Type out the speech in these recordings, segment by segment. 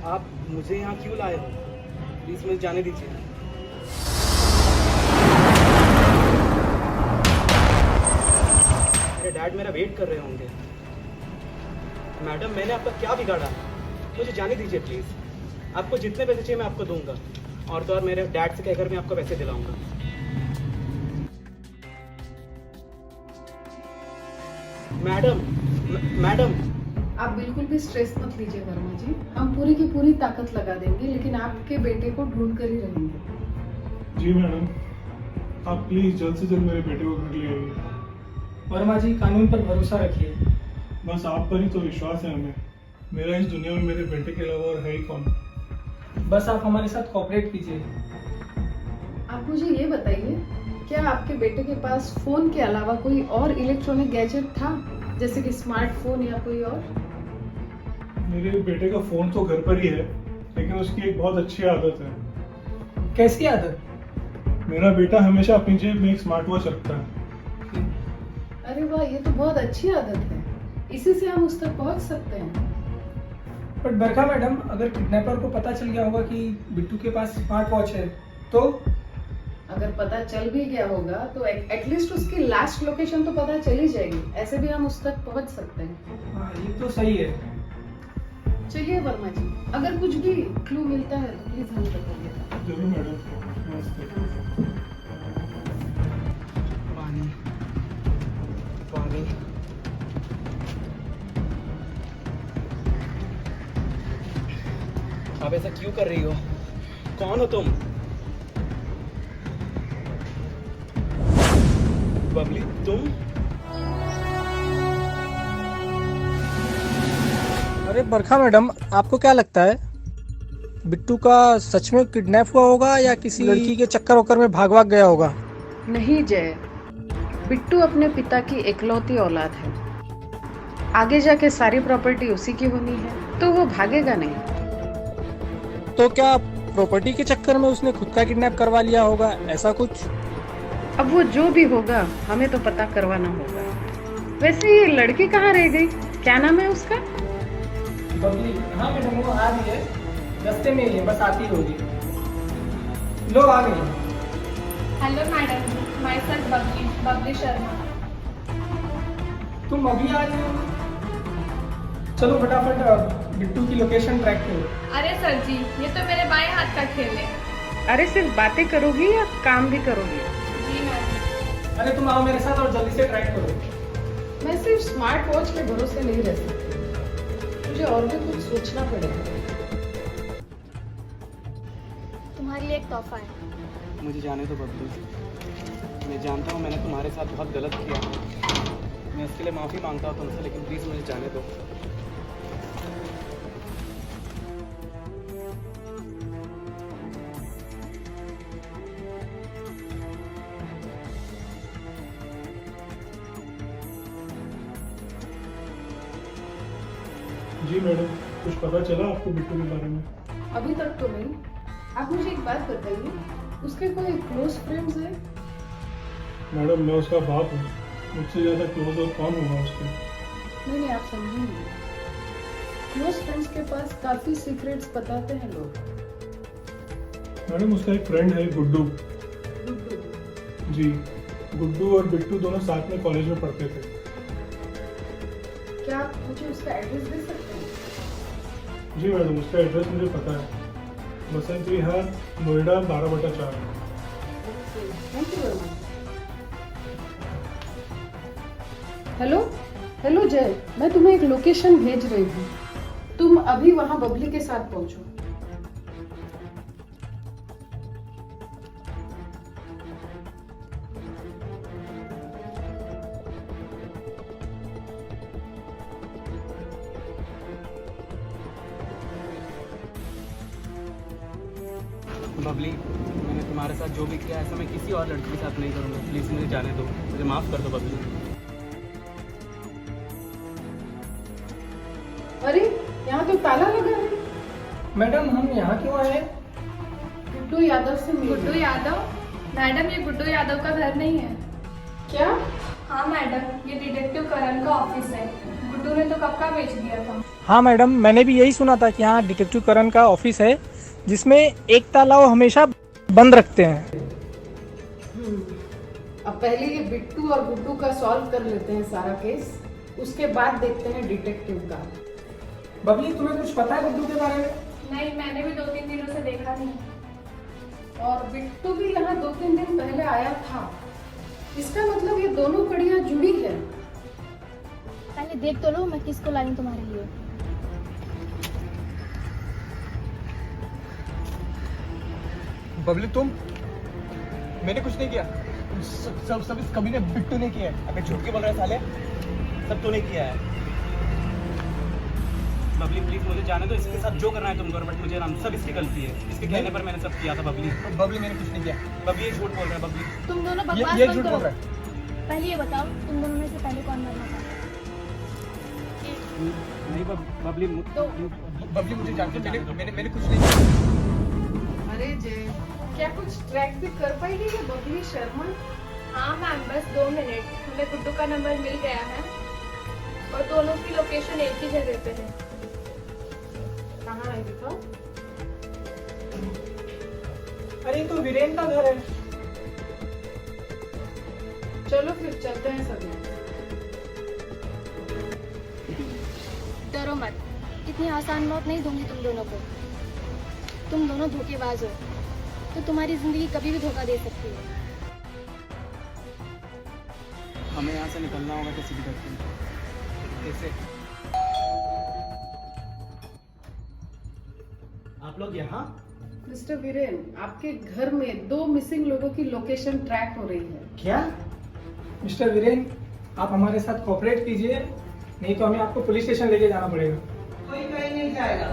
आप मुझे यहाँ क्यों लाए हो? प्लीज मुझे जाने दीजिए। मेरे डैड मेरा वेट कर रहे होंगे। मैडम, मैंने आपका क्या बिगाड़ा? मुझे जाने दीजिए प्लीज। आपको जितने पैसे चाहिए मैं आपको दूंगा, और तो और मेरे डैड से कहकर मैं आपको पैसे दिलाऊंगा। Madam, madam. आप बिल्कुल भी स्ट्रेस मत लीजिए वर्मा जी, हम पूरी की पूरी ताकत लगा देंगे, लेकिन आपके बेटे को ढूंढ कर ही रहेंगे। जी मैडम, आप प्लीज जल्द से जल्द मेरे बेटे को घर ले आइए। वर्मा जी, कानून पर भरोसा रखिए। बस आप पर ही तो विश्वास है हमें। मेरा इस दुनिया में मेरे बेटे के अलावा और है ही कौन। बस आप हमारे साथ कोऑपरेट कीजिए। आप मुझे ये बताइए, क्या आपके बेटे के पास फोन के अलावा कोई और इलेक्ट्रॉनिक गैजेट था, जैसे कि स्मार्टफोन या कोई और? मेरे बेटे का फोन तो घर पर ही है, लेकिन उसकी एक बहुत अच्छी आदत है। कैसी आदत? मेरा बेटा हमेशा अपनी जेब में एक स्मार्ट वॉच रखता है। अरे वाह, ये तो बहुत अच्छी आदत है। इसी से हम उस तक पहुंच सकते हैं। बट बरखा मैडम, अगर किडनैपर को पता चल गया होगा कि बिट्टू के पास स्मार्ट वॉच है तो? अगर पता चल भी गया होगा तो एटलीस्ट उसकी लास्ट लोकेशन तो पता चल ही जाएगी। ऐसे भी हम उस तक पहुंच सकते हैं। हाँ, ये तो सही है। चलिए वर्मा जी, अगर कुछ भी क्लू मिलता है तो प्लीज हमें बताइए। जरूर मैडम। नमस्ते। पानी, पानी। आप ऐसा क्यों कर रही हो? कौन हो तुम? बबली, तुम? अरे बरखा मैडम, आपको क्या लगता है बिट्टू का सच में किडनैप हुआ होगा या किसी लड़की के चक्कर वक्कर में भाग गया होगा? नहीं जय, बिट्टू अपने पिता की इकलौती औलाद है। आगे जाके सारी प्रॉपर्टी उसी की होनी है, तो वो भागेगा नहीं। तो क्या प्रॉपर्टी के चक्कर में उसने खुद का किडनैप करवा लिया होगा, ऐसा कुछ? अब वो जो भी होगा हमें तो पता करवाना होगा। वैसे ये लड़की कहाँ रह गई? क्या नाम है उसका? बबली। हाँ मैडम, वो आ रही है, रास्ते में ही है, बस आती होगी। लोग आ गए। Hello madam, my self Babli, Babli Sharma. तुम अभी आ रही हो? चलो फटाफट बिट्टू की लोकेशन ट्रैक करो। अरे सर जी, ये तो मेरे बाएं हाथ का खेल है। अरे सिर्फ बातें करोगी या काम भी करोगी? जी मैम। अरे तुम आओ मेरे साथ और जल्दी से ट्रैक करो। मैं सिर्फ स्मार्ट वॉच के भरोसे नहीं रह सकती, मुझे और भी कुछ सोचना पड़ेगा। तुम्हारे लिए एक तोहफा है। मुझे जाने दो बबली। मैं जानता हूँ मैंने तुम्हारे साथ बहुत गलत किया। मैं उसके लिए माफ़ी मांगता हूँ तुमसे, लेकिन प्लीज़ मुझे जाने दो। जी मैडम, कुछ पता चला आपको बिट्टू के बारे में? अभी तक तो नहीं। आप मुझे एक बात बताइए, उसके कोई क्लोज फ्रेंड्स हैं? मैडम, मैं उसका बाप हूँ, मुझसे ज़्यादा क्लोज और कौन होगा उसके? नहीं, आप समझेंगे। क्लोज फ्रेंड्स के पास काफी सीक्रेट्स बताते हैं लोग। मैडम, उसका एक फ्रेंड है गुड्डू। गुड्डू? जी, गुड्डू और बिट्टू दोनों साथ में कॉलेज में पढ़ते थे। क्या आप मुझे उसका एड्रेस दे सकते हैं? जी मैडम, उसका एड्रेस मुझे पता है। Basant Vihar, Noida 12/4। Thank you very much. Hello hello Jay, मैं तुम्हें एक लोकेशन भेज रही हूँ, तुम अभी वहाँ बबली के साथ पहुँचो। बबली, मैंने तुम्हारे साथ जो भी किया ऐसा मैं किसी और लड़की के साथ नहीं करूँगा। प्लीज़ मुझे जाने दो, मुझे माफ़ कर दो बबली। अरे यहाँ तो ताला लगा है। मैडम हम यहाँ क्यों आए? गुड्डू यादव से गुड्डू मिलो। यादव? मैडम, ये गुड्डू यादव का घर नहीं है। क्या? हाँ मैडम, ये डिटेक्टिव करण का ऑफिस है। गुड्डू ने तो कब का बेच दिया था। हाँ मैडम, मैंने भी यही सुना था कि यहाँ डिटेक्टिव करण का ऑफिस है जिसमें एक ताला वो हमेशा बंद रखते हैं। अब पहले ये बिट्टू और गुड्डू का सॉल्व कर लेते हैं सारा केस, उसके बाद देखते हैं डिटेक्टिव का। बबली, तुम्हें कुछ पता है गुड्डू के बारे में? नहीं, मैंने भी 2-3 दिनों से देखा नहीं। और बिट्टू भी यहाँ 2-3 दिन पहले आया था। इसका मतलब ये दोनों कड़ियाँ जुड़ी है। पहले देख तो लो मैं किसको लाई हूं तुम्हारे लिए। बबली तुम? मैंने कुछ नहीं किया। सब इस कमीने बिट्टू ने किया है। अबे झूठ के बोल रहा है साले, सब तूने किया है। बबली प्लीज मुझे जाने दो, इसके साथ जो करना है तुम करो, बट मुझे नाम सब इसकी गलती है। इसके कहने पर मैंने सब किया था बबली। बबली मैंने कुछ नहीं किया। बबली ये झूठ बोल रहा है बबली। तुम दोनों बकवास ये बंद झूठ करो। बोल रहा है। पहले ये बताओ तुम दोनों में से पहले कौन मरना था? नहीं बबली तो बबली मुझे जानते, मैंने कुछ नहीं किया। अरे जय, क्या कुछ ट्रैक भी कर पाएगी ये बबली शर्मा? हाँ मैम, बस 2 मिनट। हमें गुड्डू का नंबर मिल गया है और दोनों की लोकेशन एक ही जगह पे है। कहाँ है दिखाओ। अरे तो वीरेन का घर है। चलो फिर चलते हैं सब। डरो मत, इतनी आसान मौत नहीं दूंगी तुम दोनों को। तुम दोनों धोखेबाज हो, तो तुम्हारी जिंदगी कभी भी धोखा दे सकती है। हमें यहाँ से निकलना होगा किसी भी करके। कैसे? आप लोग यहाँ? मिस्टर वीरेन, आपके घर में 2 मिसिंग लोगों की लोकेशन ट्रैक हो रही है। क्या? मिस्टर वीरेन, आप हमारे साथ कोऑपरेट कीजिए, नहीं तो हमें आपको पुलिस स्टेशन लेके जाना पड़ेगा। कोई कहीं नहीं जाएगा।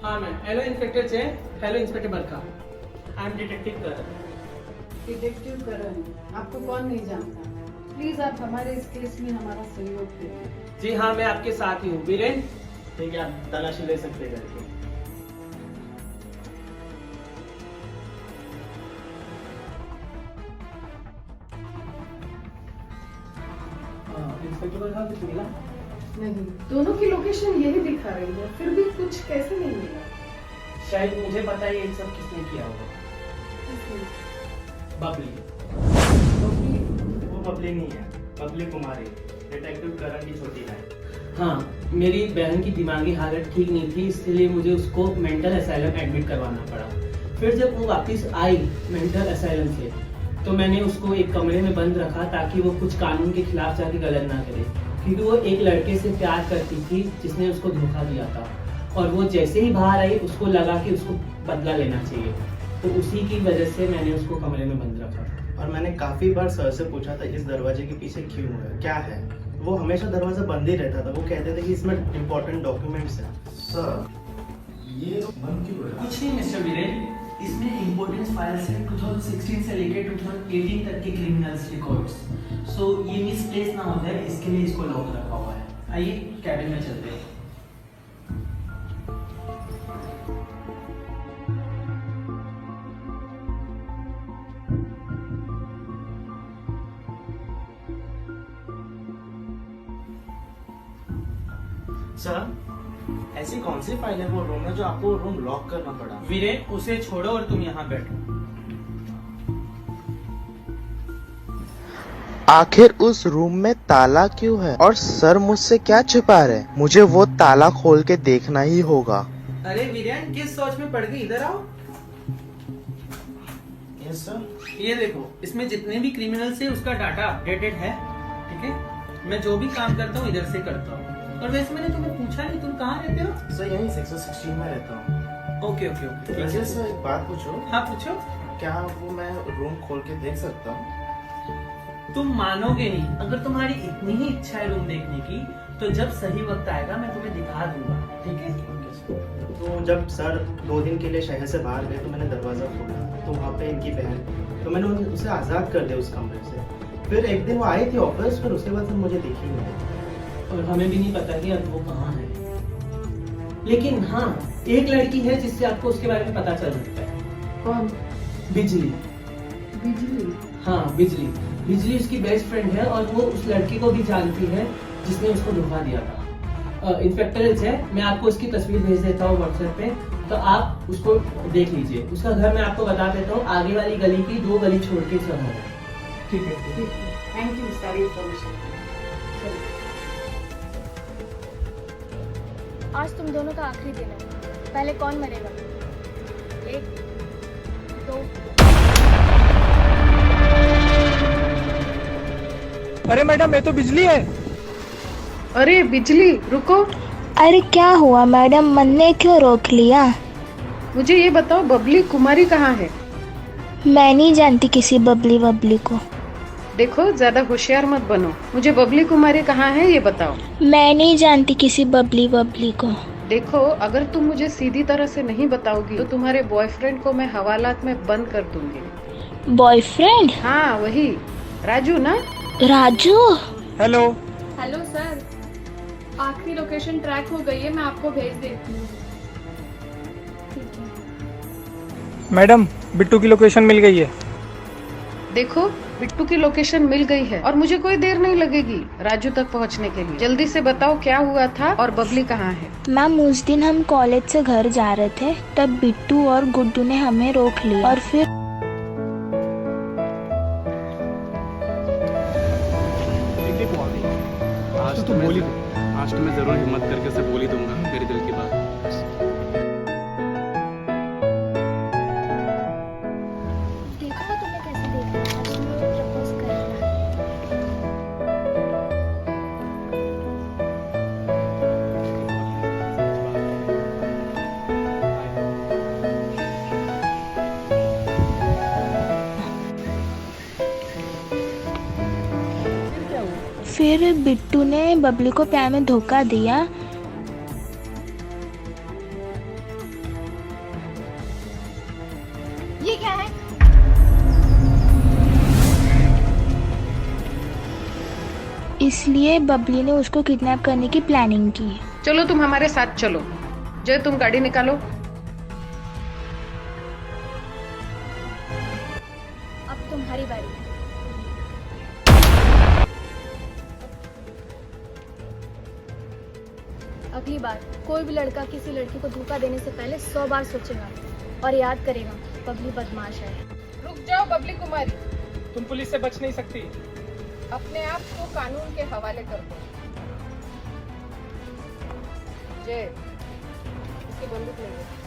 हाँ ma'am, hello inspector Jay, hello inspector Barkha. I am detective Karan. Detective Karan, आपको कौन नहीं जानता। प्लीज आप हमारे इस केस में हमारा सहयोग करें। जी हाँ, मैं आपके साथ ही हूँ वीरेन। ठीक है, आप तलाशी ले सकते हैं करके। इंस्पेक्टर बरखा कुछ मिला? नहीं, दोनों की लोकेशन यही दिखा रही है, फिर भी कुछ कैसे नहीं मिला। शायद मुझे पता है ये सब किसने किया होगा। बबली। वो बबली नहीं है, बबली कुमारी, डिटेक्टिव करण की छोटी है। हाँ, मेरी बहन की दिमागी हालत ठीक नहीं थी, इसलिए मुझे उसको मेंटल असाइलम एडमिट करवाना पड़ा। फिर जब वो वापस आई मेंटल असाइलम से, तो मैंने उसको एक कमरे में बंद रखा ताकि वो कुछ कानून के खिलाफ जाके गलत ना करे, क्योंकि वो एक लड़के से प्यार करती थी जिसने उसको धोखा दिया था, और वो जैसे ही बाहर आई उसको लगा कि उसको बदला लेना चाहिए, तो उसी की वजह से मैंने उसको कमरे में बंद रखा। और मैंने काफी बार सर से पूछा था इस दरवाजे के पीछे क्यों है, क्या है। वो हमेशा दरवाजा बंद ही रहता था। वो कहते थे कि इसमें इम्पोर्टेंट डॉक्यूमेंट्स हैं। सर, ये बंद क्यों है? कुछ नहीं मिस्टर वीरेन, इसमें इम्पोर्टेंस फाइल्स हैं 2016 से लेकर 2018 तक के क्रिमिनल्स रिकॉर्ड्स। सो ये मिसप्लेस ना हो जाए, इसके लिए इसको लॉक रखा हुआ है। आइए कैबिन में चलते हैं। सर, ऐसी कौन सी फाइल है वो रूम में जो आपको रूम लॉक करना पड़ा? वीरेन, उसे छोड़ो और तुम यहाँ बैठो। आखिर उस रूम में ताला क्यों है और सर मुझसे क्या छुपा रहे? मुझे वो ताला खोल के देखना ही होगा। अरे वीरेन, किस सोच में पड़ गई? इधर आओ। Yes sir. ये देखो, इसमें जितने भी क्रिमिनल्स है उसका डाटा अपडेटेड है, ठीक है? मैं जो भी काम करता हूँ इधर से करता हूँ। और वैसे मैंने तुम्हें पूछा नहीं, तुम कहाँ रहते हो? सर यहीं सेक्टर 16 में रहता हूँ। ओके ओके ओके, ठीक वैसे है। सर एक बात पूछो, हाँ पूछो। क्या वो मैं रूम खोल के देख सकता हूँ? तुम मानोगे नहीं, अगर तुम्हारी इतनी ही इच्छा है रूम देखने की, तो जब सही वक्त आएगा मैं तुम्हें दिखा दूंगा, ठीक है? तो जब सर 2 दिन के लिए शहर से बाहर गए तो मैंने दरवाजा खोला, तो वहाँ पे इनकी बहन, तो मैंने उसे आज़ाद कर दिया उस कमरे से। फिर एक दिन वो आई थी ऑफिस, फिर उसके बाद फिर मुझे दिखी नहीं। और हमें भी नहीं पता कि अब वो कहाँ है। लेकिन हाँ, एक लड़की है जिससे आपको उसके बारे में पता चल सकता है। कौन? बिजली। बिजली? हाँ बिजली। बिजली उसकी बेस्ट फ्रेंड है और वो उस लड़की को भी जानती है जिसने उसको धोखा दिया था। इंस्पेक्टर है, मैं आपको उसकी तस्वीर भेज देता हूँ व्हाट्सएप पे, तो आप उसको देख लीजिए। उसका घर मैं आपको बता देता हूँ, आगे वाली गली की 2 गली छोड़ के सब है। ठीक है, ठीक है। थैंक यू सारी इन्फॉर्मेशन। आज तुम दोनों का आखिरी दिन है। पहले कौन मरेगा? 1 2 अरे मैडम, ये तो बिजली है। अरे बिजली, रुको। अरे क्या हुआ मैडम, मन ने क्यों रोक लिया? मुझे ये बताओ, बबली कुमारी कहाँ है? मैं नहीं जानती किसी बबली वबली को। देखो, ज्यादा होशियार मत बनो। मुझे बबली कुमारी कहाँ है ये बताओ। मैं नहीं जानती किसी बबली वबली को। देखो, अगर तुम मुझे सीधी तरह से नहीं बताओगी तो तुम्हारे बॉयफ्रेंड को मैं हवालात में बंद कर दूंगी। बॉयफ्रेंड? हाँ वही, राजू ना? राजू? हेलो। हेलो सर, आखिरी लोकेशन ट्रैक हो गई है, मैं आपको भेज देती हूँ। ठीक है। मैडम, बिट्टू की लोकेशन मिल गई है। देखो, बिट्टू की लोकेशन मिल गई है और मुझे कोई देर नहीं लगेगी राजू तक पहुंचने के लिए। जल्दी से बताओ क्या हुआ था और बबली कहाँ है? मैम, उस दिन हम कॉलेज से घर जा रहे थे, तब बिट्टू और गुड्डू ने हमें रोक लिया और फिर आज तो मैं जरूर हिम्मत करके से बोल ही दूंगा मेरे दिल की बात। देखो वो तुम्हें कैसे देख रहा है, आज तुम्हें प्रपोज कर रहा है। फिर बिट्टू ने बबली को प्यार में धोखा दिया। ये क्या है? इसलिए बबली ने उसको किडनैप करने की प्लानिंग की। चलो तुम हमारे साथ चलो। जय, तुम गाड़ी निकालो। अब तुम्हारी बारी। अगली बार कोई भी लड़का किसी लड़की को धोखा देने से पहले 100 बार सोचेगा और याद करेगा बबली बदमाश है। रुक जाओ बबली कुमारी, तुम पुलिस से बच नहीं सकती। अपने आप को कानून के हवाले कर दो। जय, इसकी बंदूक ले लो।